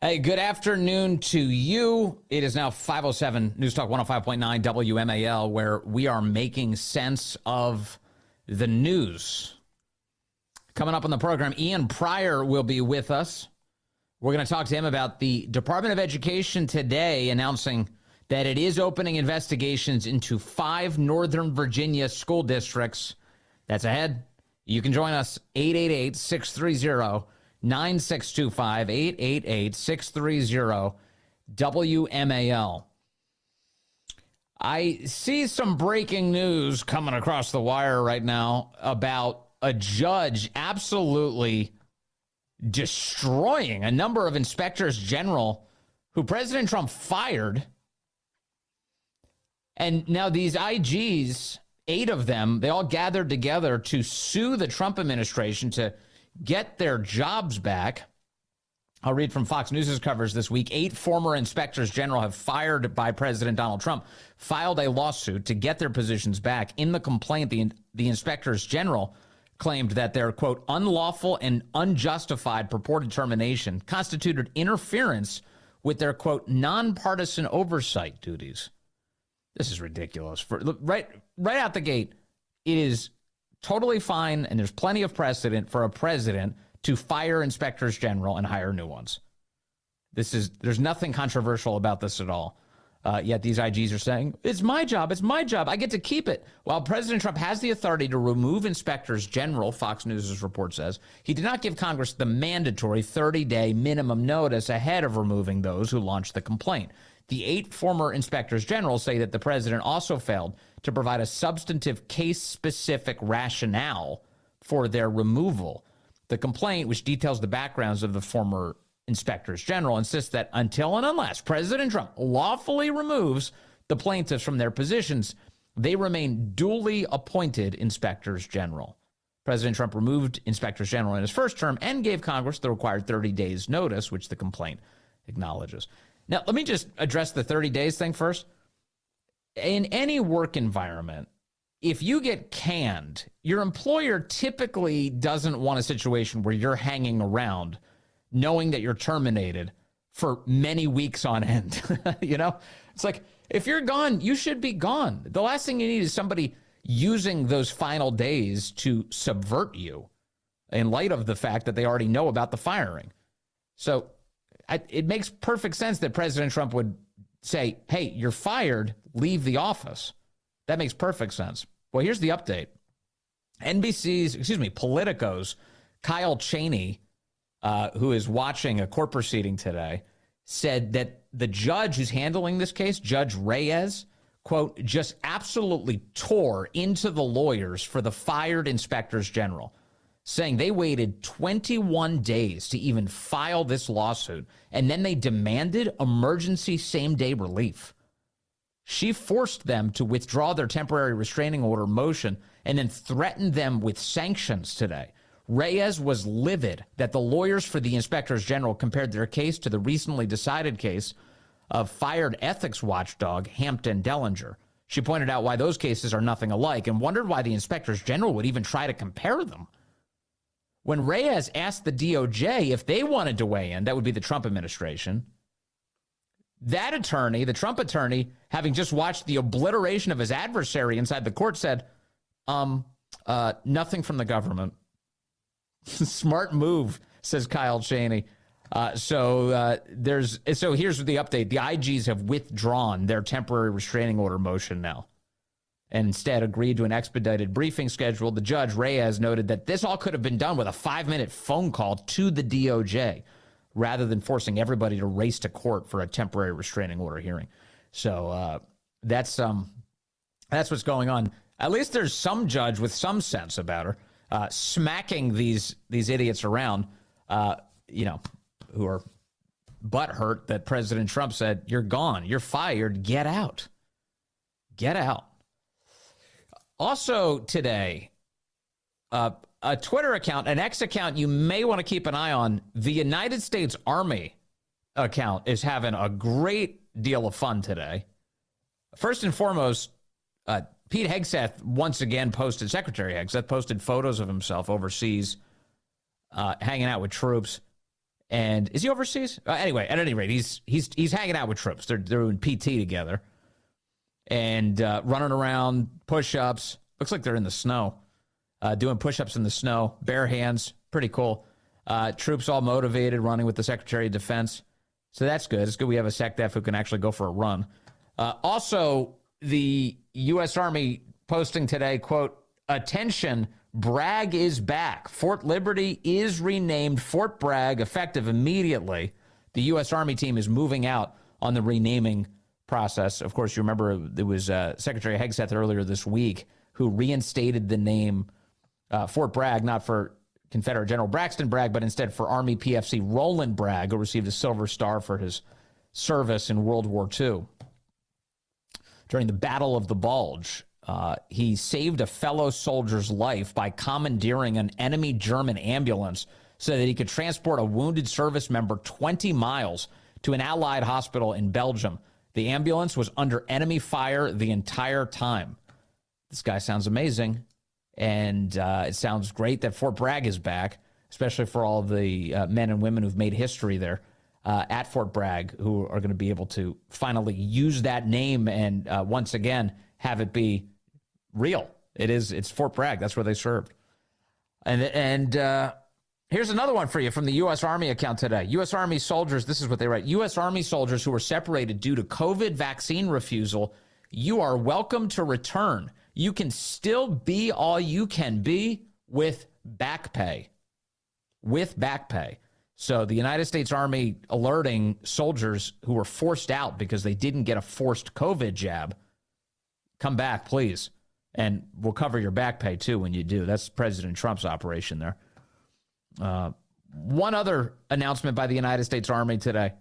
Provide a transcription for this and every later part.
Hey, good afternoon to you. It is now 5:07 News Talk 105.9 WMAL, where we are making sense of the news. Coming up on the program, Ian Pryor will be with us. We're going to talk to him about the Department of Education today announcing that it is opening investigations into 5 Northern Virginia school districts. That's ahead. You can join us, 888-630-9625, 888-630-WMAL. I see some breaking news coming across the wire right now about a judge absolutely destroying a number of inspectors general who President Trump fired. And now these IGs, 8 of them, they all gathered together to sue the Trump administration to get their jobs back. I'll read from Fox News' coverage this week. 8 former inspectors general have fired by President Donald Trump filed a lawsuit to get their positions back. In the complaint, the inspectors general claimed that their, quote, unlawful and unjustified purported termination constituted interference with their, quote, nonpartisan oversight duties. This is ridiculous. Right out the gate, it is totally fine, and there's plenty of precedent for a president to fire inspectors general and hire new ones. There's nothing controversial about this at all. Yet these IGs are saying, it's my job, I get to keep it. While President Trump has the authority to remove inspectors general, Fox News' report says, he did not give Congress the mandatory 30-day minimum notice ahead of removing those who launched the complaint. The 8 former inspectors general say that the president also failed to provide a substantive case-specific rationale for their removal. The complaint, which details the backgrounds of the former inspectors general, insists that until and unless President Trump lawfully removes the plaintiffs from their positions, they remain duly appointed inspectors general. President Trump removed inspectors general in his first term and gave Congress the required 30 days notice, which the complaint acknowledges. Now, let me just address the 30 days thing first. In any work environment, if you get canned, your employer typically doesn't want a situation where you're hanging around knowing that you're terminated for many weeks on end. You know, it's like, if you're gone, you should be gone. The last thing you need is somebody using those final days to subvert you in light of the fact that they already know about the firing. So it makes perfect sense that President Trump would say, hey, you're fired, leave the office. That makes perfect sense. Well, here's the update. Politico's Kyle Cheney, who is watching a court proceeding today, said that the judge who's handling this case, Judge Reyes, quote, just absolutely tore into the lawyers for the fired inspectors general, saying they waited 21 days to even file this lawsuit, and then they demanded emergency same-day relief. She forced them to withdraw their temporary restraining order motion and then threatened them with sanctions today. Reyes was livid that the lawyers for the inspectors general compared their case to the recently decided case of fired ethics watchdog Hampton Dellinger. She pointed out why those cases are nothing alike and wondered why the inspectors general would even try to compare them. When Reyes asked the DOJ if they wanted to weigh in, that would be the Trump administration, that attorney, the Trump attorney, having just watched the obliteration of his adversary inside the court, said, nothing from the government. Smart move, says Kyle Cheney. So here's the update. The IGs have withdrawn their temporary restraining order motion now and instead agreed to an expedited briefing schedule. The judge, Reyes, noted that this all could have been done with a 5-minute phone call to the DOJ rather than forcing everybody to race to court for a temporary restraining order hearing. So that's what's going on. At least there's some judge with some sense about her smacking these idiots around, who are butthurt that President Trump said, you're gone, you're fired, get out. Get out. Also today, a Twitter account, an X account you may want to keep an eye on, the United States Army account is having a great deal of fun today. First and foremost, Pete Hegseth once again posted, Secretary Hegseth posted photos of himself overseas hanging out with troops. And is he overseas? Anyway, at any rate, he's hanging out with troops. They're doing PT together and running around, push-ups. Looks like they're in the snow, doing push-ups in the snow, bare hands. Pretty cool. Troops all motivated, running with the Secretary of Defense. So that's good. It's good we have a SecDef who can actually go for a run. Also, the U.S. Army posting today, quote, "Attention, Bragg is back. Fort Liberty is renamed Fort Bragg, effective immediately." The U.S. Army team is moving out on the renaming process. Of course, you remember there was Secretary Hegseth earlier this week who reinstated the name Fort Bragg, not for Confederate General Braxton Bragg, but instead for Army PFC Roland Bragg, who received a Silver Star for his service in World War II. During the Battle of the Bulge, he saved a fellow soldier's life by commandeering an enemy German ambulance so that he could transport a wounded service member 20 miles to an Allied hospital in Belgium. The ambulance was under enemy fire the entire time. This guy sounds amazing, and it sounds great that Fort Bragg is back, especially for all the men and women who've made history there at Fort Bragg, who are going to be able to finally use that name and once again have it be real. It's Fort Bragg. That's where they served. And here's another one for you from the U.S. Army account today. U.S. Army soldiers, this is what they write. U.S. Army soldiers who were separated due to COVID vaccine refusal, you are welcome to return. You can still be all you can be with back pay. With back pay. So the United States Army alerting soldiers who were forced out because they didn't get a forced COVID jab, come back, please. And we'll cover your back pay, too, when you do. That's President Trump's operation there. One other announcement by the United States Army today.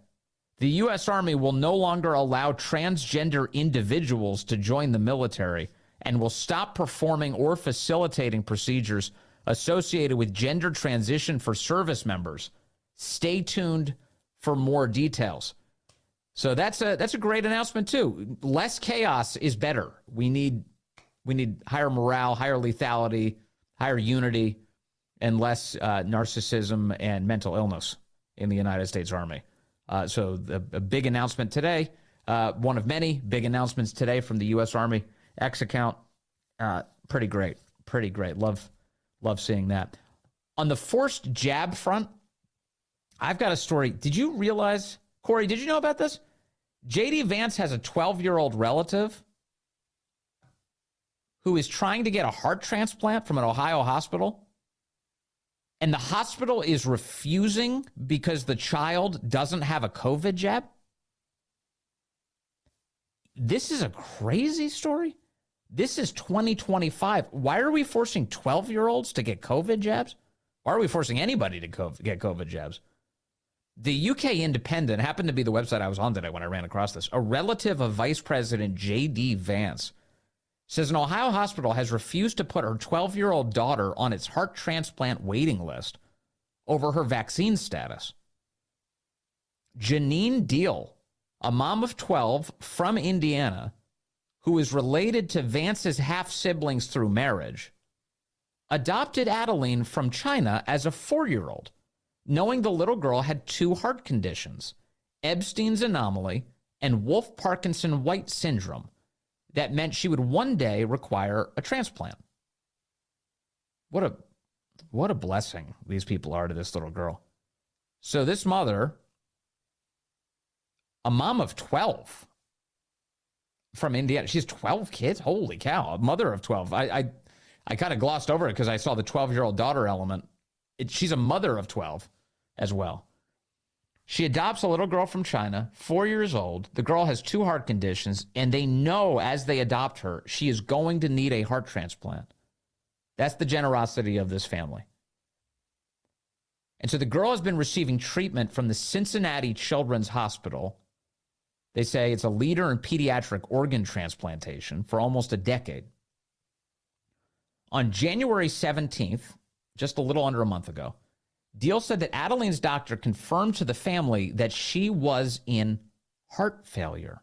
The U.S. Army will no longer allow transgender individuals to join the military and will stop performing or facilitating procedures associated with gender transition for service members. Stay tuned for more details. So that's a great announcement, too. Less chaos is better. We need higher morale, higher lethality, higher unity, and less narcissism and mental illness in the United States Army. So a big announcement today, one of many big announcements today from the U.S. Army X account. Pretty great. Pretty great. Love seeing that. On the forced jab front, I've got a story. Did you realize, Corey, did you know about this? JD Vance has a 12-year-old relative who is trying to get a heart transplant from an Ohio hospital, and the hospital is refusing because the child doesn't have a COVID jab? This is a crazy story. This is 2025. Why are we forcing 12-year-olds to get COVID jabs? Why are we forcing anybody to get COVID jabs? The UK Independent happened to be the website I was on today when I ran across this. A relative of Vice President JD Vance says an Ohio hospital has refused to put her 12-year-old daughter on its heart transplant waiting list over her vaccine status. Janine Deal, a mom of 12 from Indiana, who is related to Vance's half-siblings through marriage, adopted Adeline from China as a 4-year-old, knowing the little girl had 2 heart conditions, Ebstein's anomaly and Wolff-Parkinson-White syndrome, that meant she would one day require a transplant. What a blessing these people are to this little girl. So this mother, a mom of 12 from Indiana, she has 12 kids? Holy cow, a mother of 12. I kind of glossed over it because I saw the 12-year-old daughter element. She's a mother of 12 as well. She adopts a little girl from China, 4 years old. The girl has 2 heart conditions, and they know as they adopt her, she is going to need a heart transplant. That's the generosity of this family. And so the girl has been receiving treatment from the Cincinnati Children's Hospital. They say it's a leader in pediatric organ transplantation for almost a decade. On January 17th, just a little under a month ago, Deal said that Adeline's doctor confirmed to the family that she was in heart failure.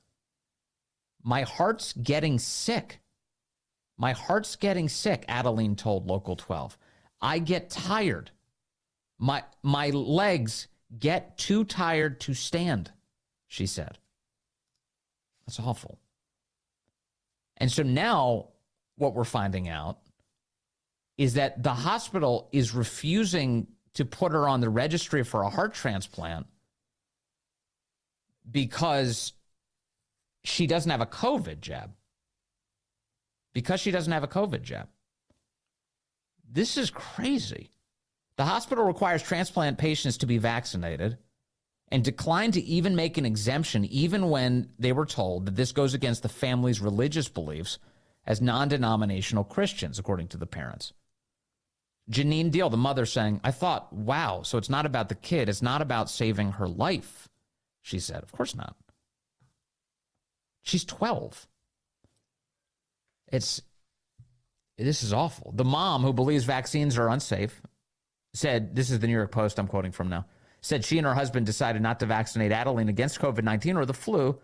My heart's getting sick. My heart's getting sick, Adeline told Local 12. I get tired. My legs get too tired to stand, she said. That's awful. And so now what we're finding out is that the hospital is refusing to put her on the registry for a heart transplant because she doesn't have a COVID jab. Because she doesn't have a COVID jab. This is crazy. The hospital requires transplant patients to be vaccinated and declined to even make an exemption, even when they were told that this goes against the family's religious beliefs as non-denominational Christians, according to the parents. Janine Deal, the mother, saying, I thought, wow, so it's not about the kid. It's not about saving her life, she said. Of course not. She's 12. This is awful. The mom, who believes vaccines are unsafe, said, this is the New York Post I'm quoting from now, said she and her husband decided not to vaccinate Adeline against COVID-19 or the flu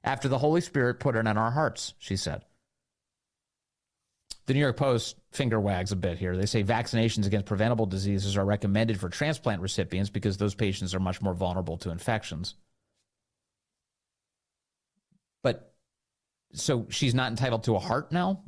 after the Holy Spirit put it in our hearts, she said. The New York Post finger wags a bit here. They say vaccinations against preventable diseases are recommended for transplant recipients because those patients are much more vulnerable to infections. But so she's not entitled to a heart now?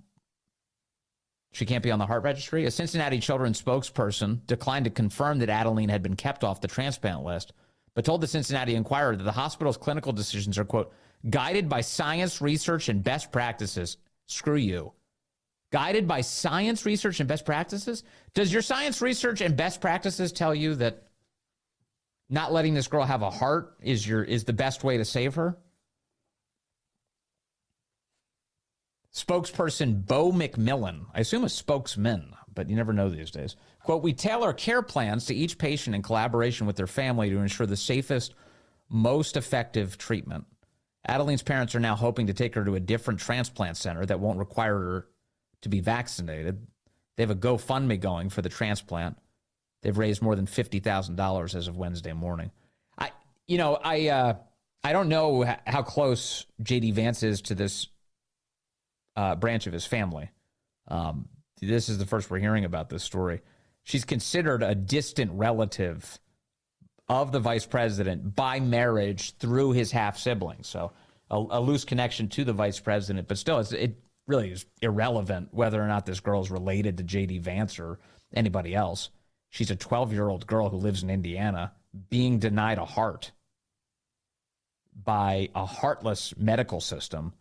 She can't be on the heart registry? A Cincinnati children's spokesperson declined to confirm that Adeline had been kept off the transplant list, but told the Cincinnati Enquirer that the hospital's clinical decisions are, quote, guided by science, research, and best practices. Screw you. Guided by science, research, and best practices? Does your science, research, and best practices tell you that not letting this girl have a heart is the best way to save her? Spokesperson Bo McMillan, I assume a spokesman, but you never know these days. Quote, we tailor care plans to each patient in collaboration with their family to ensure the safest, most effective treatment. Adeline's parents are now hoping to take her to a different transplant center that won't require her to be vaccinated. They have a GoFundMe going for the transplant. They've raised more than $50,000 as of Wednesday morning. I don't know how close JD Vance is to this branch of his family. This is the first we're hearing about this story. She's considered a distant relative of the vice president by marriage through his half-sibling. So a loose connection to the vice president, but still, it really is irrelevant whether or not this girl is related to JD Vance or anybody else. She's a 12-year-old girl who lives in Indiana being denied a heart by a heartless medical system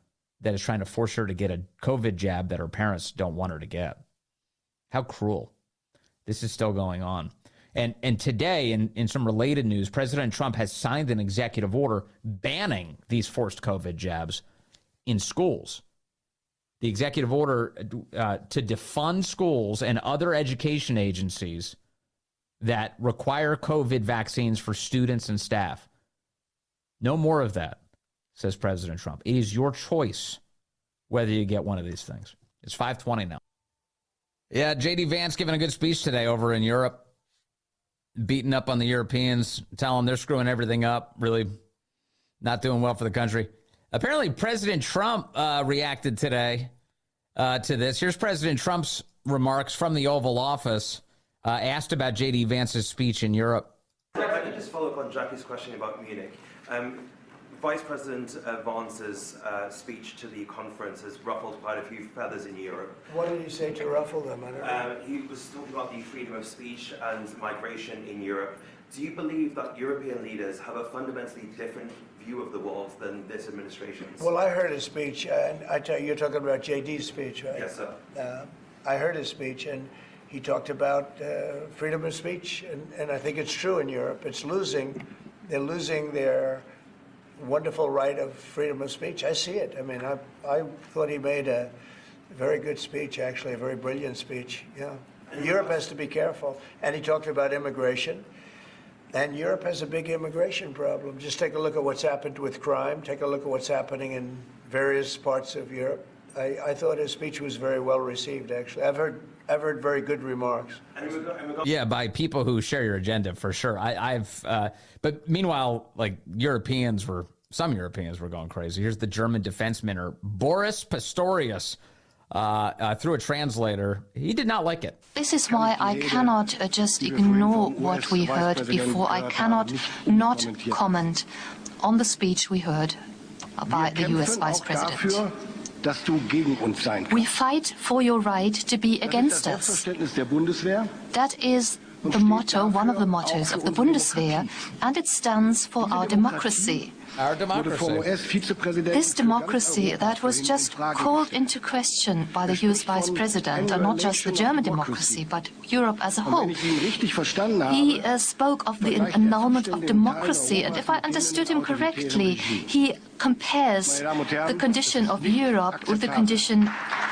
that is trying to force her to get a COVID jab that her parents don't want her to get. How cruel. This is still going on. And today, in some related news, President Trump has signed an executive order banning these forced COVID jabs in schools. The executive order to defund schools and other education agencies that require COVID vaccines for students and staff. No more of that, says President Trump. It is your choice whether you get one of these things. It's 5:20 now. Yeah, JD Vance giving a good speech today over in Europe, beating up on the Europeans, telling them they're screwing everything up, really not doing well for the country. Apparently, President Trump reacted today to this. Here's President Trump's remarks from the Oval Office, asked about JD Vance's speech in Europe. If I could just follow up on Jackie's question about Munich. Vice President Vance's speech to the conference has ruffled quite a few feathers in Europe. What did he say to ruffle them? I don't know. He was talking about the freedom of speech and migration in Europe. Do you believe that European leaders have a fundamentally different view of the world than this administration's? Well, I heard his speech, and I tell you, you're talking about JD's speech, right? Yes, sir. I heard his speech, and he talked about freedom of speech, and I think it's true in Europe. They're losing their wonderful right of freedom of speech. I see it. I mean, I thought he made a very good speech, actually, a very brilliant speech. Yeah. Europe has to be careful. And he talked about immigration. And Europe has a big immigration problem. Just take a look at what's happened with crime. Take a look at what's happening in various parts of Europe. I thought his speech was very well received, actually. I've heard very good remarks. Yeah, by people who share your agenda, for sure. But meanwhile, like some Europeans were going crazy. Here's the German defense minister, Boris Pistorius, through a translator. He did not like it. This is why I cannot just ignore what we heard before. I cannot not comment on the speech we heard by the US Vice President. We fight for your right to be against us. That is the motto, one of the mottos of the Bundeswehr, and it stands for our democracy. Our democracy. This democracy that was just called into question by the US Vice President, and not just the German democracy, but Europe as a whole. He spoke of the annulment of democracy, and if I understood him correctly, he compares the condition of Europe with the condition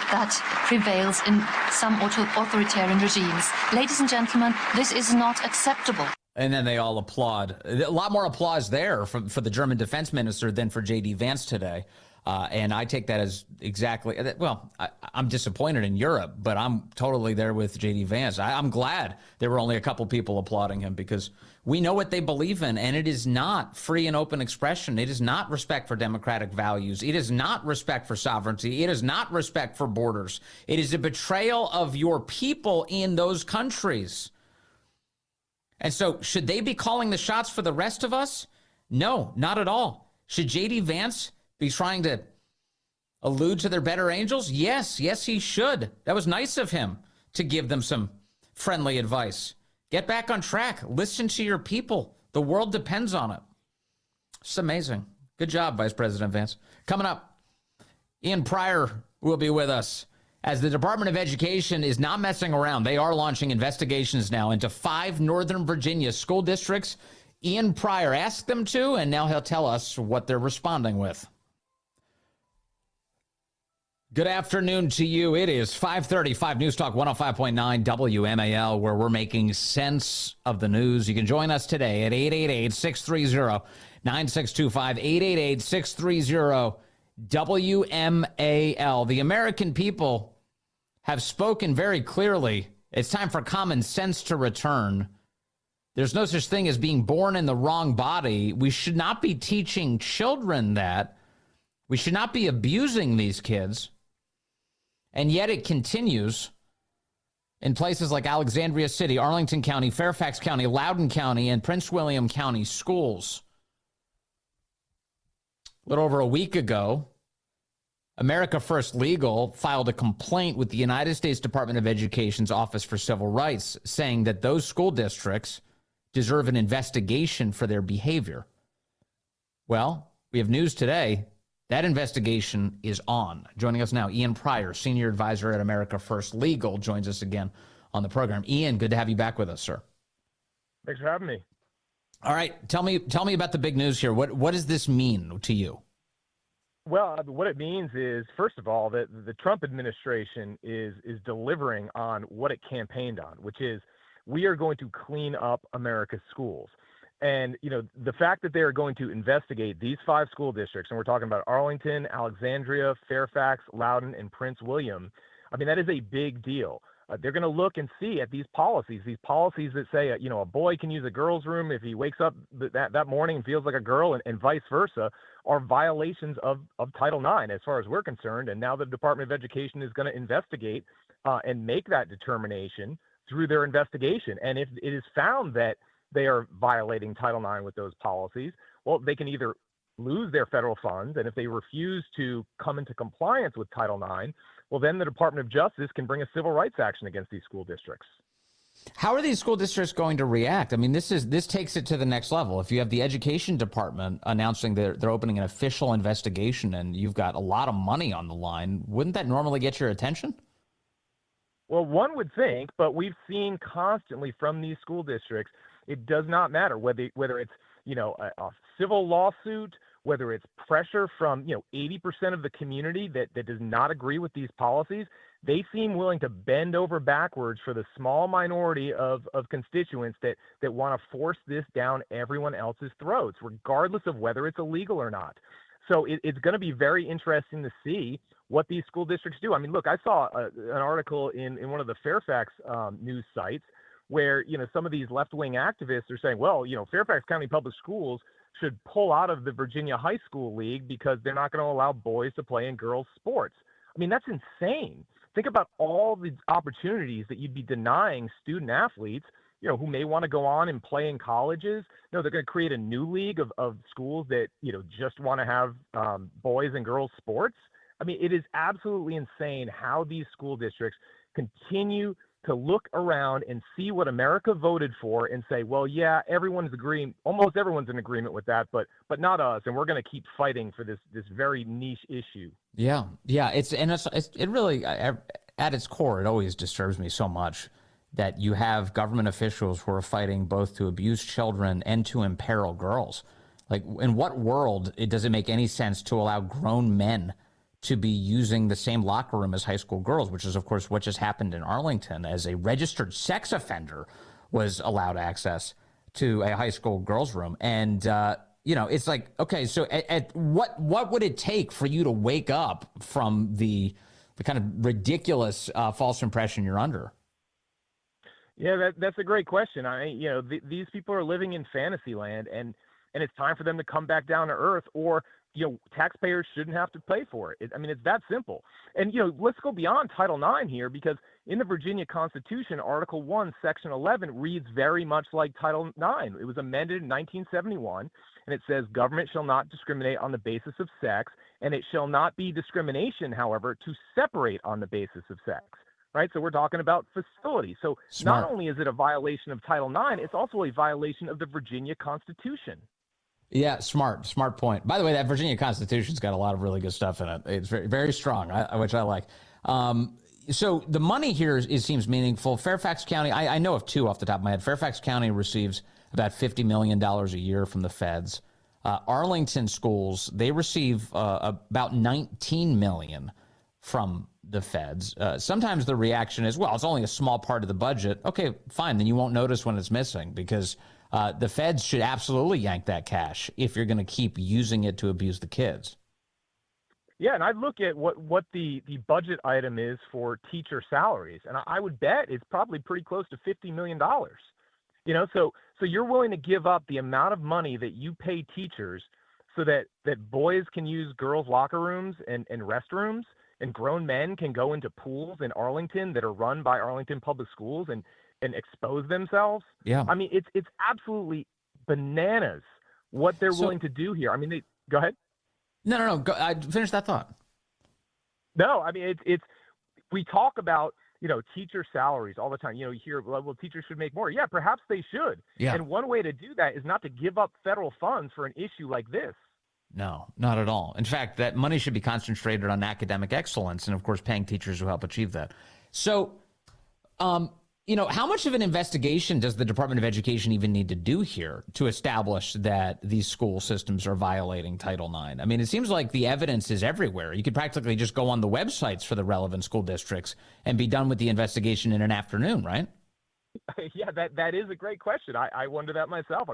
that prevails in some authoritarian regimes. Ladies and gentlemen, this is not acceptable. And then they all applaud. A lot more applause there for the German defense minister than for JD Vance today. And I take that as exactly, well, I'm disappointed in Europe, but I'm totally there with JD Vance. I'm glad there were only a couple people applauding him, because we know what they believe in, and it is not free and open expression. It is not respect for democratic values. It is not respect for sovereignty. It is not respect for borders. It is a betrayal of your people in those countries. And so should they be calling the shots for the rest of us? No, not at all. Should JD Vance be trying to allude to their better angels? Yes, he should. That was nice of him to give them some friendly advice. Get back on track. Listen to your people. The world depends on it. It's amazing. Good job, Vice President Vance. Coming up, Ian Pryor will be with us. As the Department of Education is not messing around, they are launching investigations now into 5 Northern Virginia school districts. Ian Pryor asked them to, and now he'll tell us what they're responding with. Good afternoon to you. It is 5:35 News Talk 105.9 WMAL, where we're making sense of the news. You can join us today at 888-630-9625, 888-630-WMAL. The American people have spoken very clearly. It's time for common sense to return. There's no such thing as being born in the wrong body. We should not be teaching children that. We should not be abusing these kids. And yet it continues in places like Alexandria City, Arlington County, Fairfax County, Loudoun County, and Prince William County schools. A little over a week ago, America First Legal filed a complaint with the United States Department of Education's Office for Civil Rights, saying that those school districts deserve an investigation for their behavior. Well, we have news today. That investigation is on. Joining us now, Ian Pryor, Senior Advisor at America First Legal, joins us again on the program. Ian, good to have you back with us, sir. Thanks for having me. All right, tell me about the big news here. What does this mean to you? Well, what it means is, first of all, that the Trump administration is delivering on what it campaigned on, which is we are going to clean up America's schools. And, you know, the fact that they are going to investigate these 5 school districts, and we're talking about Arlington, Alexandria, Fairfax, Loudoun, and Prince William, I mean, that is a big deal. They're going to look and see at these policies that say, you know, a boy can use a girl's room if he wakes up that morning and feels like a girl, and vice versa, are violations of Title IX as far as we're concerned. And now the Department of Education is going to investigate and make that determination through their investigation. And if it is found that they are violating Title IX with those policies, well, they can either lose their federal funds, and if they refuse to come into compliance with Title IX, well, then the Department of Justice can bring a civil rights action against these school districts. How are these school districts going to react? I mean, this takes it to the next level. If you have the education department announcing they're opening an official investigation and you've got a lot of money on the line, wouldn't that normally get your attention? Well, one would think, but we've seen constantly from these school districts, it does not matter whether it's, you know, a civil lawsuit, whether it's pressure from, you know, 80% of the community that does not agree with these policies. They seem willing to bend over backwards for the small minority of constituents that want to force this down everyone else's throats, regardless of whether it's illegal or not. So it's going to be very interesting to see what these school districts do. I mean, look, I saw an article in one of the Fairfax news sites where, you know, some of these left-wing activists are saying, well, you know, Fairfax County Public Schools should pull out of the Virginia High School League because they're not going to allow boys to play in girls' sports. I mean, that's insane. Think about all the opportunities that you'd be denying student athletes, who may want to go on and play in colleges. No, they're going to create a new league of schools that, just want to have boys and girls sports. I mean, it is absolutely insane how these school districts continue to look around and see what America voted for and say, well, yeah, almost everyone's in agreement with that, but not us. And we're going to keep fighting for this very niche issue. Yeah. It really, at its core, it always disturbs me so much that you have government officials who are fighting both to abuse children and to imperil girls. Like, in what world does it make any sense to allow grown men to be using the same locker room as high school girls, which is, of course, what just happened in Arlington, as a registered sex offender was allowed access to a high school girls' room. And, it's like, okay, so what would it take for you to wake up from the kind of ridiculous false impression you're under? Yeah, that's a great question. These people are living in fantasy land, and it's time for them to come back down to earth, or taxpayers shouldn't have to pay for it. It's that simple. And, let's go beyond Title IX here, because in the Virginia Constitution, Article 1, Section 11 reads very much like Title IX. It was amended in 1971, and it says government shall not discriminate on the basis of sex, and it shall not be discrimination, however, to separate on the basis of sex. Right? So we're talking about facilities. So Smart. Not only is it a violation of Title IX, it's also a violation of the Virginia Constitution. Yeah, smart point. By the way, that Virginia Constitution's got a lot of really good stuff in it. It's very, very strong, which I like. So the money here seems meaningful. Fairfax County, I know of two off the top of my head. Fairfax County receives about $50 million a year from the feds. Arlington schools, they receive about $19 million from the feds. Sometimes the reaction is, well, it's only a small part of the budget. Okay, fine. Then you won't notice when it's missing, because the feds should absolutely yank that cash if you're going to keep using it to abuse the kids. Yeah, and I look at what the budget item is for teacher salaries, and I would bet it's probably pretty close to $50 million. So you're willing to give up the amount of money that you pay teachers so that boys can use girls' locker rooms and restrooms, and grown men can go into pools in Arlington that are run by Arlington Public Schools and expose themselves. Yeah. It's absolutely bananas what they're willing to do here. Go ahead. No. I finish that thought. No, it's we talk about, teacher salaries all the time. You hear, well, teachers should make more. Yeah, perhaps they should. Yeah. And one way to do that is not to give up federal funds for an issue like this. No, not at all. In fact, that money should be concentrated on academic excellence and, of course, paying teachers who help achieve that. So, how much of an investigation does the Department of Education even need to do here to establish that these school systems are violating Title IX? It seems like the evidence is everywhere. You could practically just go on the websites for the relevant school districts and be done with the investigation in an afternoon, right? Yeah, that is a great question. I wonder that myself.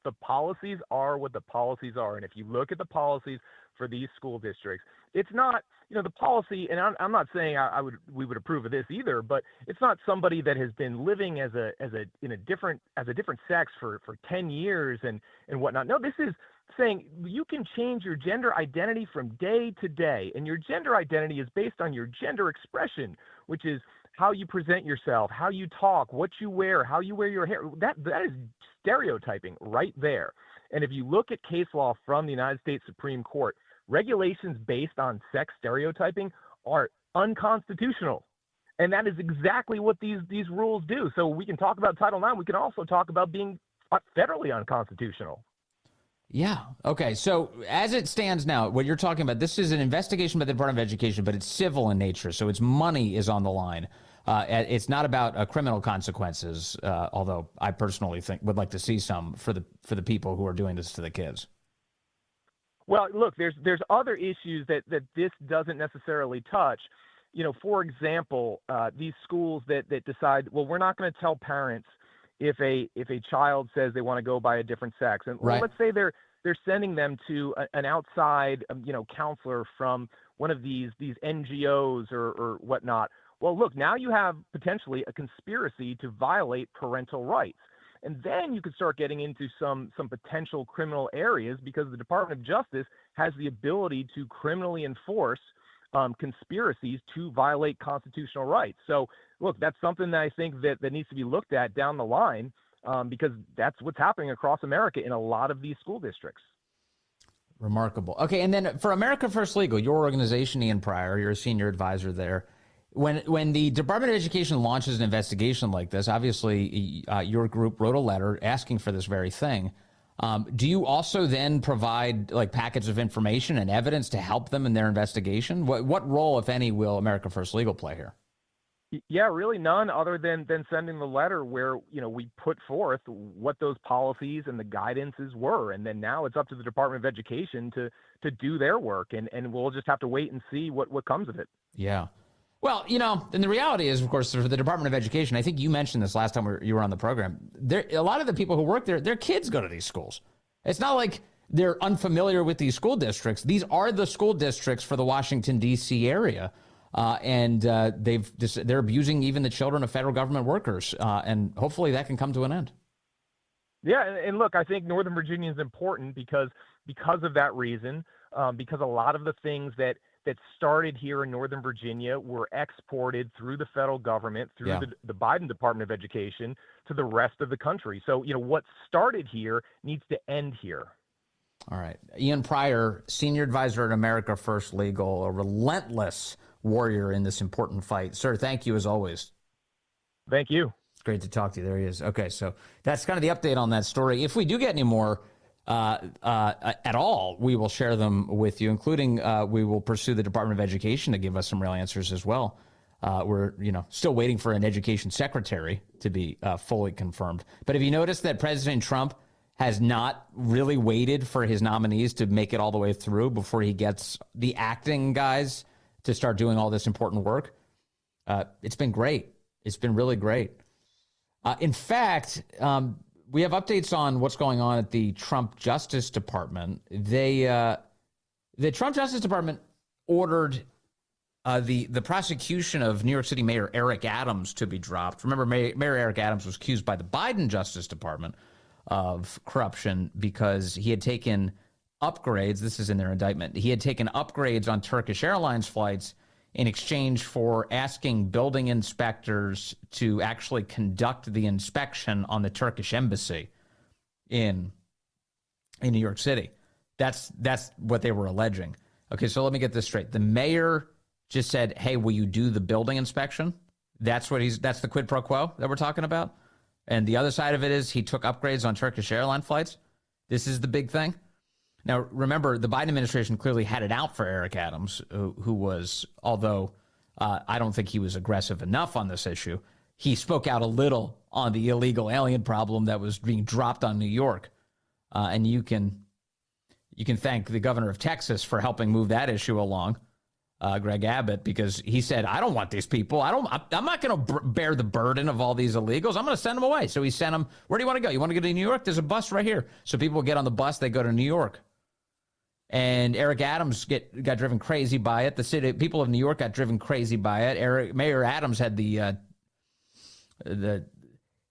The policies are what the policies are. And if you look at the policies for these school districts, it's not, the policy, and I'm not saying we would approve of this either, but it's not somebody that has been living as a different sex for 10 years and whatnot. No, this is saying you can change your gender identity from day to day, and your gender identity is based on your gender expression, which is how you present yourself, how you talk, what you wear, how you wear your hair. That is stereotyping right there. And if you look at case law from the United States Supreme Court, regulations based on sex stereotyping are unconstitutional. And that is exactly what these rules do. So we can talk about Title IX. We can also talk about being federally unconstitutional. Yeah. Okay. So as it stands now, what you're talking about, this is an investigation by the Department of Education, but it's civil in nature. So its money is on the line. It's not about criminal consequences, although I personally would like to see some for the people who are doing this to the kids. Well, look, there's other issues that this doesn't necessarily touch. For example, these schools that decide, well, we're not going to tell parents if a child says they want to go by a different sex, and right. Let's say they're sending them to an outside counselor from one of these NGOs or whatnot. Well, look, now you have potentially a conspiracy to violate parental rights. And then you could start getting into some potential criminal areas, because the Department of Justice has the ability to criminally enforce conspiracies to violate constitutional rights. So, look, that's something that I think that needs to be looked at down the line, because that's what's happening across America in a lot of these school districts. Remarkable. Okay, and then for America First Legal, your organization, Ian Pryor, you're a senior advisor there. When the Department of Education launches an investigation like this, obviously your group wrote a letter asking for this very thing. Do you also then provide like packets of information and evidence to help them in their investigation? What role, if any, will America First Legal play here? Yeah, really none other than sending the letter where, we put forth what those policies and the guidances were. And then now it's up to the Department of Education to do their work. And we'll just have to wait and see what comes of it. Yeah. Well, and the reality is, of course, for the Department of Education, I think you mentioned this last time you were on the program, a lot of the people who work there, their kids go to these schools. It's not like they're unfamiliar with these school districts. These are the school districts for the Washington, D.C. area. And they're abusing even the children of federal government workers. And hopefully that can come to an end. Yeah. And look, I think Northern Virginia is important because of that reason, because a lot of the things that started here in Northern Virginia were exported through the federal government, through the Biden Department of Education to the rest of the country. So, what started here needs to end here. All right. Ian Pryor, senior advisor at America First Legal, a relentless warrior in this important fight. Sir, thank you as always. Thank you. It's great to talk to you. There he is. Okay, so that's kind of the update on that story. If we do get any more at all, we will share them with you, including we will pursue the Department of Education to give us some real answers as well. We're still waiting for an education secretary to be fully confirmed. But have you noticed that President Trump has not really waited for his nominees to make it all the way through before he gets the acting guys to start doing all this important work? It's been great. It's been really great. In fact, we have updates on what's going on at the Trump Justice Department. The Trump Justice Department ordered the prosecution of New York City Mayor Eric Adams to be dropped. Remember, Mayor Eric Adams was accused by the Biden Justice Department of corruption because he had taken upgrades. This is in their indictment. He had taken upgrades on Turkish Airlines flights in exchange for asking building inspectors to actually conduct the inspection on the Turkish embassy in New York City. That's what they were alleging. Okay, so let me get this straight. The mayor just said, "Hey, will you do the building inspection?" That's the quid pro quo that we're talking about. And the other side of it is he took upgrades on Turkish airline flights. This is the big thing. Now, remember, the Biden administration clearly had it out for Eric Adams, who was, although I don't think he was aggressive enough on this issue, he spoke out a little on the illegal alien problem that was being dropped on New York. And you can thank the governor of Texas for helping move that issue along, Greg Abbott, because he said, I don't want these people. I'm not going to bear the burden of all these illegals. I'm going to send them away. So he sent them. Where do you want to go? You want to go to New York? There's a bus right here. So people get on the bus. They go to New York. And Eric Adams got driven crazy by it. The people of New York got driven crazy by it. Mayor Adams had the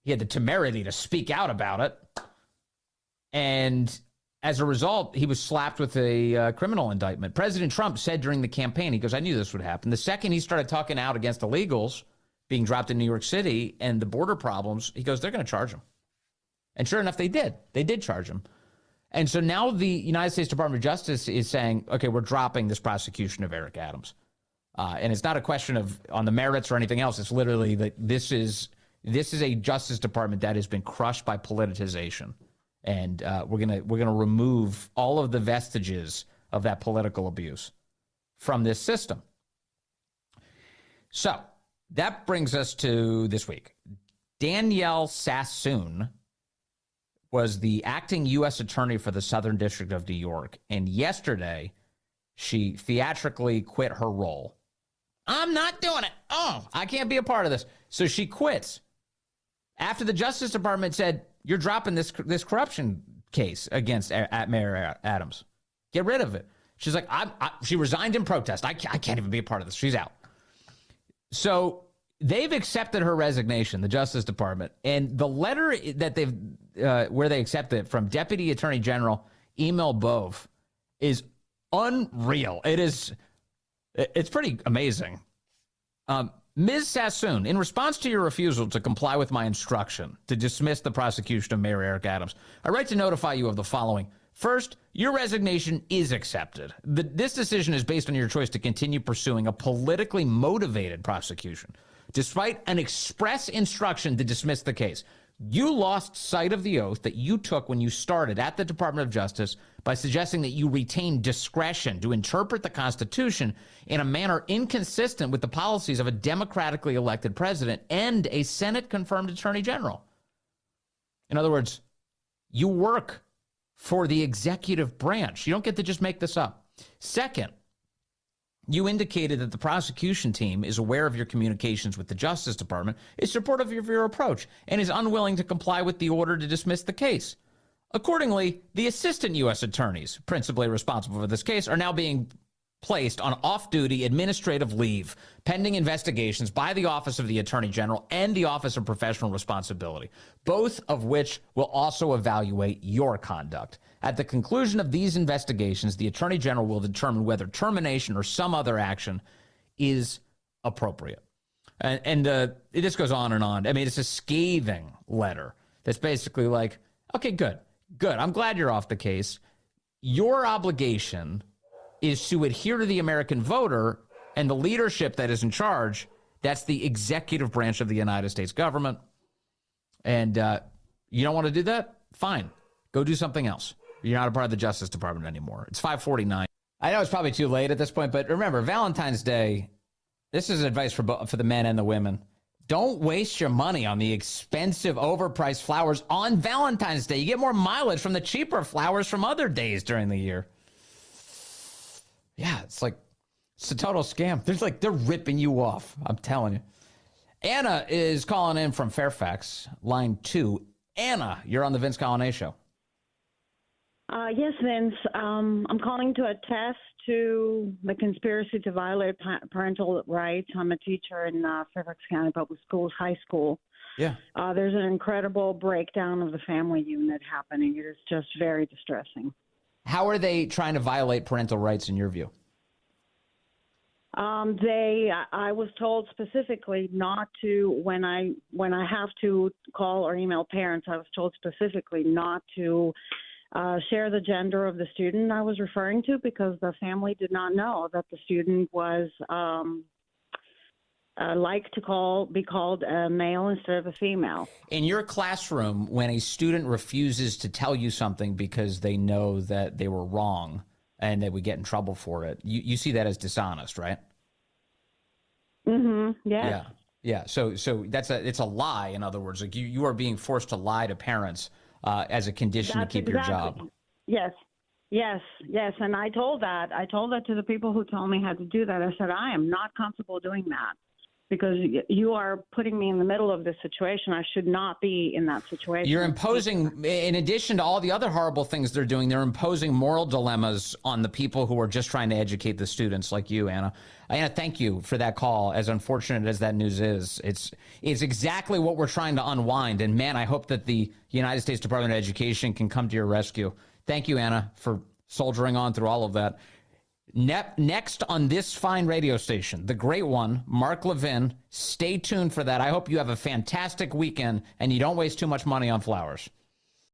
temerity to speak out about it. And as a result, he was slapped with a criminal indictment. President Trump said during the campaign, he goes, I knew this would happen. The second he started talking out against illegals being dropped in New York City and the border problems, he goes, they're going to charge him. And sure enough, they did. They did charge him. And so now the United States Department of Justice is saying, okay, we're dropping this prosecution of Eric Adams. And it's not a question of on the merits or anything else. It's literally that this is a Justice Department that has been crushed by politicization. And we're gonna remove all of the vestiges of that political abuse from this system. So that brings us to this week. Danielle Sassoon was the acting U.S. attorney for the Southern District of New York. And yesterday, she theatrically quit her role. I'm not doing it. Oh, I can't be a part of this. So she quits. After the Justice Department said, you're dropping this corruption case against Mayor Adams. Get rid of it. She's like, she resigned in protest. I can't even be a part of this. She's out. So they've accepted her resignation, the Justice Department. And the letter that where they accept it from Deputy Attorney General Emil Bove is unreal. It is It's pretty amazing. Ms. Sassoon, in response to your refusal to comply with my instruction to dismiss the prosecution of Mayor Eric Adams, I write to notify you of the following. First, your resignation is accepted. This decision is based on your choice to continue pursuing a politically motivated prosecution, despite an express instruction to dismiss the case. You lost sight of the oath that you took when you started at the Department of Justice by suggesting that you retain discretion to interpret the Constitution in a manner inconsistent with the policies of a democratically elected president and a Senate-confirmed attorney general. In other words, you work for the executive branch. You don't get to just make this up. Second, you indicated that the prosecution team is aware of your communications with the Justice Department, is supportive of your approach, and is unwilling to comply with the order to dismiss the case. Accordingly, the assistant U.S. attorneys, principally responsible for this case, are now being placed on off-duty administrative leave, pending investigations by the Office of the Attorney General and the Office of Professional Responsibility, both of which will also evaluate your conduct. At the conclusion of these investigations, the Attorney General will determine whether termination or some other action is appropriate. And this goes on and on. I mean, it's a scathing letter that's basically like, okay, good. I'm glad you're off the case. Your obligation is to adhere to the American voter and the leadership that is in charge. That's the executive branch of the United States government. And you don't want to do that? Fine. Go do something else. You're not a part of the Justice Department anymore. It's 5:49. I know it's probably too late at this point, but remember, Valentine's Day, this is advice for the men and the women. Don't waste your money on the expensive, overpriced flowers on Valentine's Day. You get more mileage from the cheaper flowers from other days during the year. Yeah, it's a total scam. They're ripping you off. I'm telling you. Anna is calling in from Fairfax, line 2. Anna, you're on the Vince Coglianese Show. Yes, Vince. I'm calling to attest to the conspiracy to violate parental rights. I'm a teacher in Fairfax County Public Schools High School. Yeah. There's an incredible breakdown of the family unit happening. It is just very distressing. How are they trying to violate parental rights in your view? I was told specifically not to, when I have to call or email parents, I was told specifically not to share the gender of the student I was referring to, because the family did not know that the student was be called a male instead of a female. In your classroom, when a student refuses to tell you something because they know that they were wrong and they would get in trouble for it, you see that as dishonest, right? Mm-hmm. Yeah. Yeah. So it's a lie. In other words, like you are being forced to lie to parents as a condition to keep your job. Yes. And I told that to the people who told me how to do that. I said, I am not comfortable doing that, because you are putting me in the middle of this situation. I should not be in that situation. You're imposing, in addition to all the other horrible things they're doing, they're imposing moral dilemmas on the people who are just trying to educate the students like you, Anna. Anna, thank you for that call. As unfortunate as that news is, it's exactly what we're trying to unwind. And man, I hope that the United States Department of Education can come to your rescue. Thank you, Anna, for soldiering on through all of that. Next on this fine radio station, the great one, Mark Levin. Stay tuned for that. I hope you have a fantastic weekend and you don't waste too much money on flowers.